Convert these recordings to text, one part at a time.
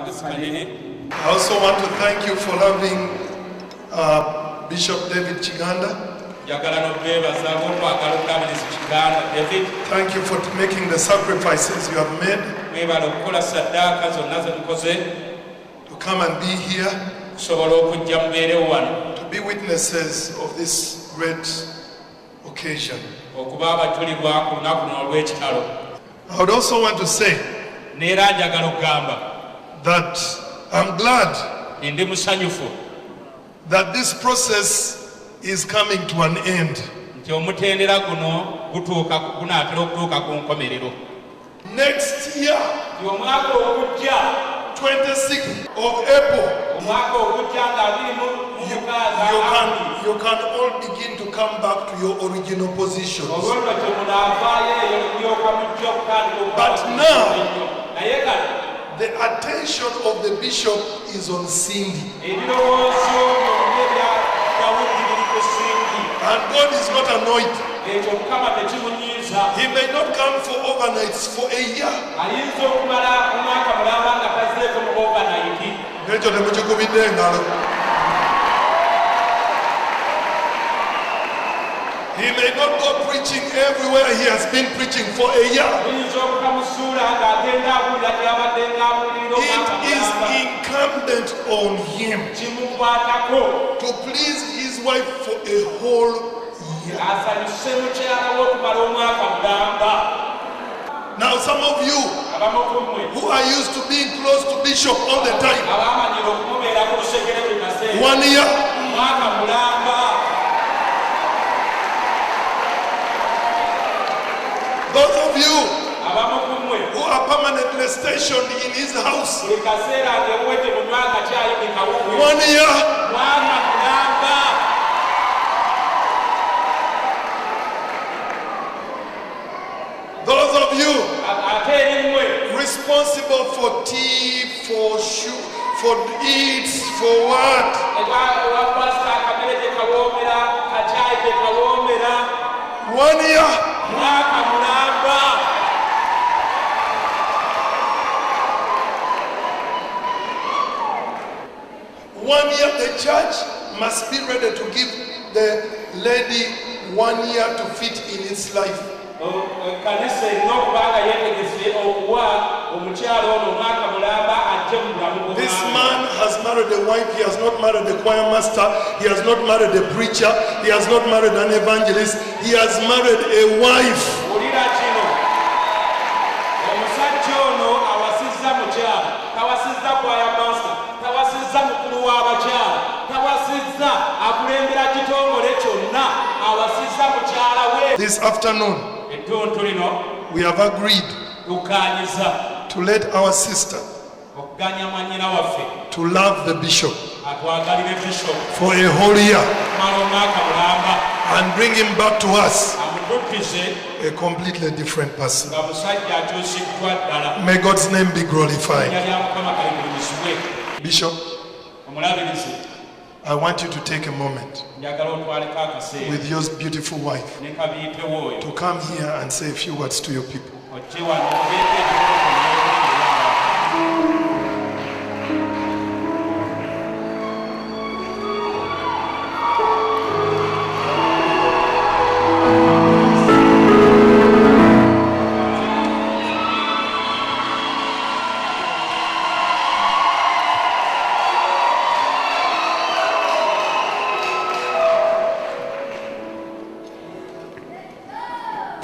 I also want to thank you for having Bishop David Kiganda. Thank you for making the sacrifices you have made to come and be here, to be witnesses of this great occasion. I would also want to say that I'm glad that this process is coming to an end. Next year, 26th of April, you can all begin to come back to your original positions. But now, the attention of the bishop is on Cindy. And God is not annoyed. He may not come for overnights for a year. He may not go preaching everywhere he has been preaching for a year. It is incumbent on him to please his wife for a whole year. Now some of you who are used to being close to Bishop all the time, 1 year. Those of you who are permanently stationed in his house, 1 year. Those of you responsible for tea, for shoe, for eats, for what? 1 year. 1 year, the church must be ready to give the lady 1 year to fit in its life. This man has married a wife. He has not married a choir master. He has not married a preacher. He has not married an evangelist. He has married a wife. This afternoon, we have agreed to let our sister to love the bishop for a whole year and bring him back to us a completely different person. May God's name be glorified. Bishop, I want you to take a moment with your beautiful wife to come here and say a few words to your people.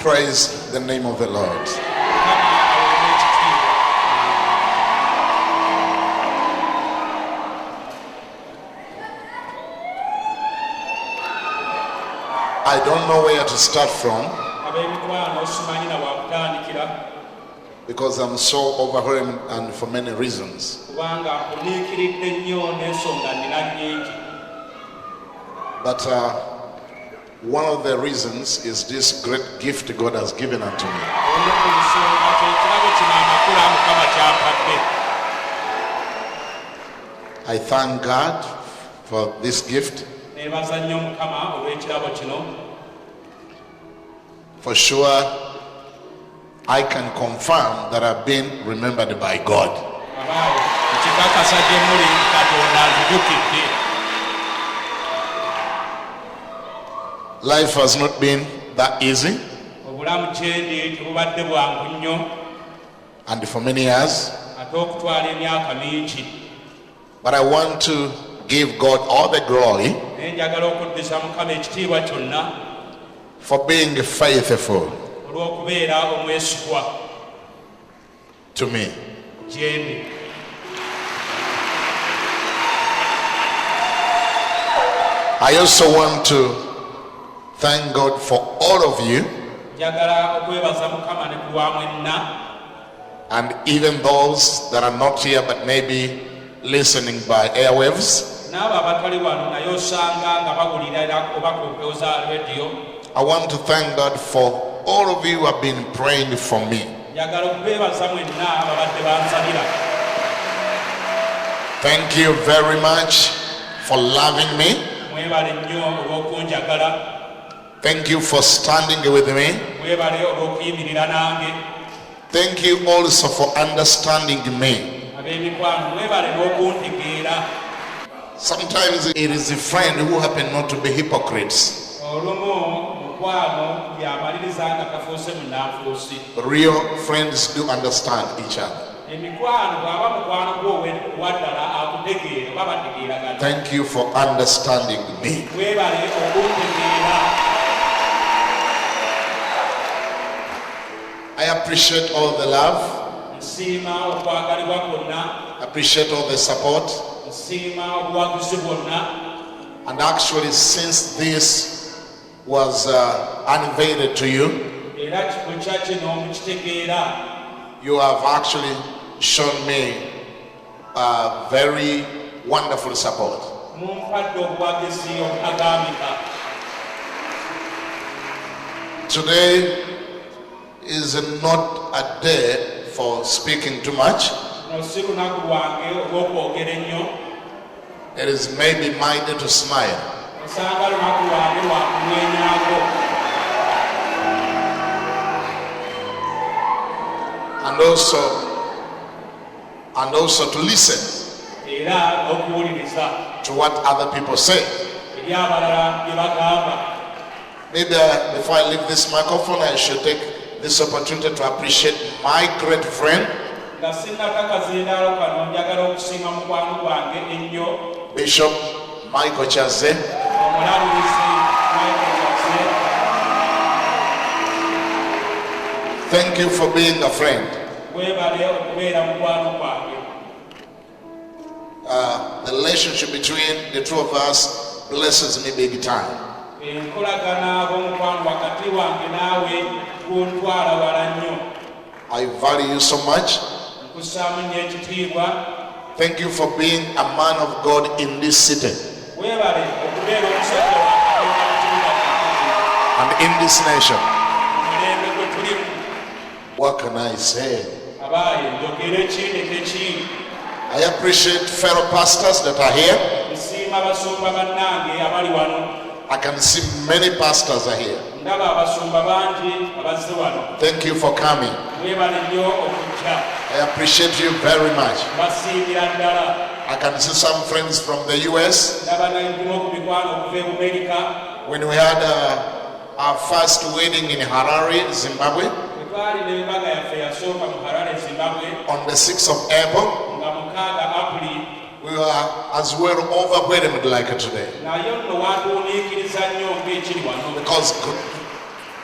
Praise the name of the Lord. I don't know where to start from because I'm so overwhelmed and for many reasons. But one of the reasons is this great gift God has given unto me. I thank God for this gift. For sure, I can confirm that I've been remembered by God. nkakasa gye muli Katonda azijukidde. Life has not been that easy. Obulamu gyendi tebubadde bwangu nnyo. And for many years. Ate okutwala emyaka mingi. But I want to give God all the glory njagala okuddisa Mukama ekitiibwa kyonna for being faithful olw'okubeera omwesigwa to me. Gyendi. I also want to thank God for all of you, njagala okwebaza Mukama ne ku lwa mwenna, and even those that are not here but maybe listening by airwaves. n'abo abatali wano naye osanga nga bawulira oba ku mpewo za rediyo. I want to thank God for all of you who have been praying for me. njagala okwebaza mwenna ababadde bansabira. Thank you very much for loving me. Mwebale nnyo olw'okunjagala. Thank you for standing with me. Mwebale olw'okuyimirira nange. Thank you also for understanding me. Ab'emikwano mwebale n'okuntegeera. Sometimes it is a friend who happen not to be hypocrites. Olumu mukwano yamaliriza nga tafuuse munnanfuusi. Real friends do understand each other. Emikwano bw'aba mukwano gwo waddala akutegeera oba bategeeragana. Thank you for understanding me. Mwebale okuntegeera. I appreciate all the love. Nsiima okwagalibwa kwonna. Appreciate all the support. Nsiima obuwagizi bwonna. And actually, since this was unveiled to you, Era kikukya kino mukitegeera. you have actually shown me very wonderful support. Mumpadde obuwagizi obutagambika. Today is not a day for speaking too much. Luno si lunaku lwange olw'okwogera ennyo. It is maybe my day to smile. Osanga lunaku lwange lwa kumwenyaako. And also to listen Era n'okuwuliriza to what other people say. eri abalala bye bagamba. Maybe before I leave this microphone, I should take this opportunity to appreciate my great friend, Nga sinnaka kazindaalo kano njagala okusiima mukwano gwange ennyo Bishop Michael Chaze. omulaluzi Michael Jackson. Thank you for being a friend. Weebale okubeera mukwano gwange. The relationship between the two of us blesses me big time. Enkolagana ab'omukwano wakati wange naawe kuntwala wala nnyo. I value you so much. Nkussaamu nnyo ekitiibwa. Thank you for being a man of God in this city Weebale okubeera omusajja wa Katonda mu kibuga kyaffe. and in this nation. Omulembe gwe tulimu. What can I say? Abaaye njogere ki nete ki. I appreciate fellow pastors that are here. Nsiima abasumba bannange abali wano. I can see many pastors are here. Ndaba abasumba bangi abazze wano. Thank you for coming. Weebale nnyo okujja. I appreciate you very much. Basiimira ddala. I can see some friends from the US. Ndaba n'ebimu ku mikwano okuva e America. When we had our first wedding in Harare, Zimbabwe, Bwe twali n'embaga yaffe yasooka mu Harare, Zimbabwe, on the 6th of April, nga 6 Apuli, we were as well overwhelmed like today naye nno watuuniikiriza nnyo ng'ekiri wano. because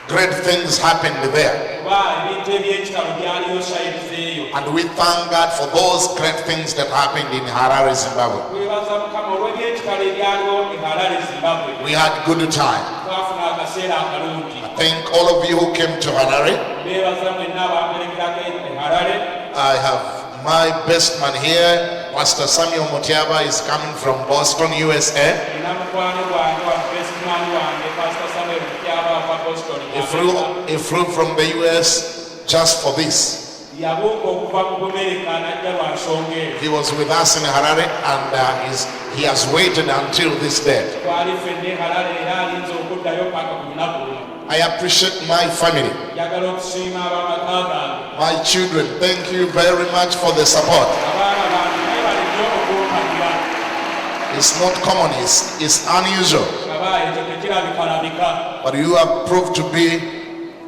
great things happened there. Kuba ebintu eby'ekitalo byaliyo sayiriza eyo. And we thank God for those great things that happened in Harare, Zimbabwe. Twebaza Mukama olw'ebyekitalo ebyaliwo e Harare, Zimbabwe. We had good time. Twafuna akaseera akalungi. Thank all of you who came to Harare. Beebaza mwenna abamperekerako e Harare. I have my best man here, Pastor Samuel Mutiaba, is coming from Boston, USA. Nina mukwano gwange wa besimani wange Pastor Samuel Mutyaba ava Boston. He flew from the US just for this. Yabuuka okuva mu Bumerika n'ajja lwa nsonga eyo. He was with us in Harare and he has waited until this day. Twali ffenna e Harare era alinze okuddayo paka ku lunaku luno. I appreciate my family, Njagala okusiima ab'amaka gange. my children. Thank you very much for the support. Abaana bange mwebale It's not common, it's unusual. But you have proved to be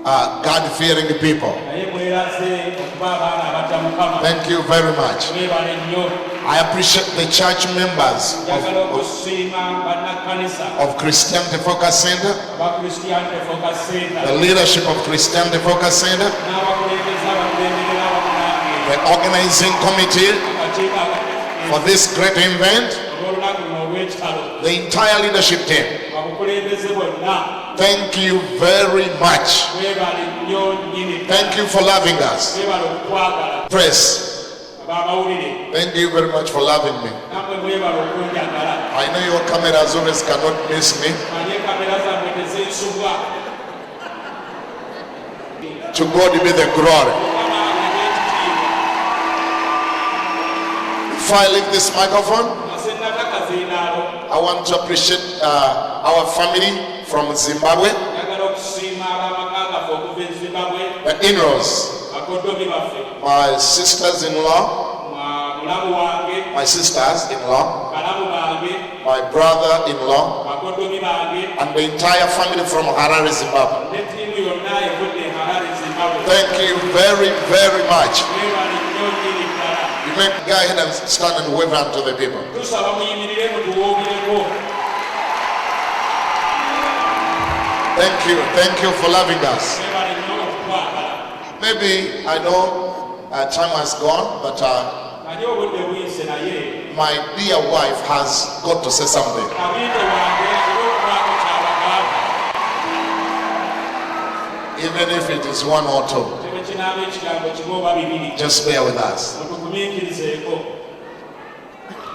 God-fearing people. Thank you very much. I appreciate the church members of Christianity Focus Center, the leadership of Christianity Focus Center, the organizing committee for this great event, the entire leadership team. Thank you very much. Thank you for loving us. Press. Thank you very much for loving me. I know your cameras always cannot miss me. To God be the glory. Before I leave this microphone, I want to appreciate our family from Zimbabwe, the in-laws, my sisters-in-law, my brother-in-law, and the entire family from Harare, Zimbabwe. Thank you very, very much. You may go ahead and stand and wave unto the people. Thank you for loving us. Maybe I know time has gone, but my dear wife has got to say something. Even if it is one or two, just bear with us.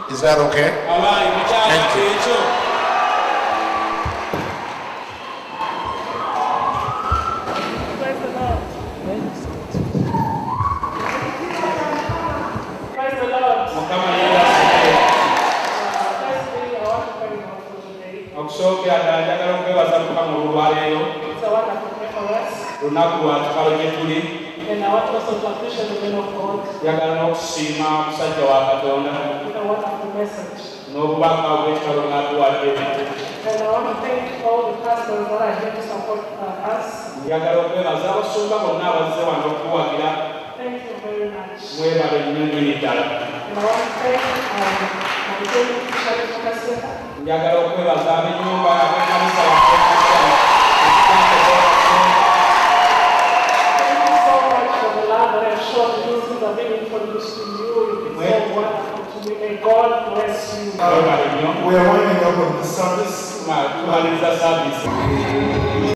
Is that okay? Thank you. It's a wonderful day for us. And I want also to appreciate the men of God. With a wonderful message. And I want to thank all the pastors that are here to support us. Thank you very much. And I want to thank my Christianity Focus Center. Thank you so much for the love that I showed you since I've been introduced to you. You've been so wonderful to me. May God bless you. We are winding up on the service.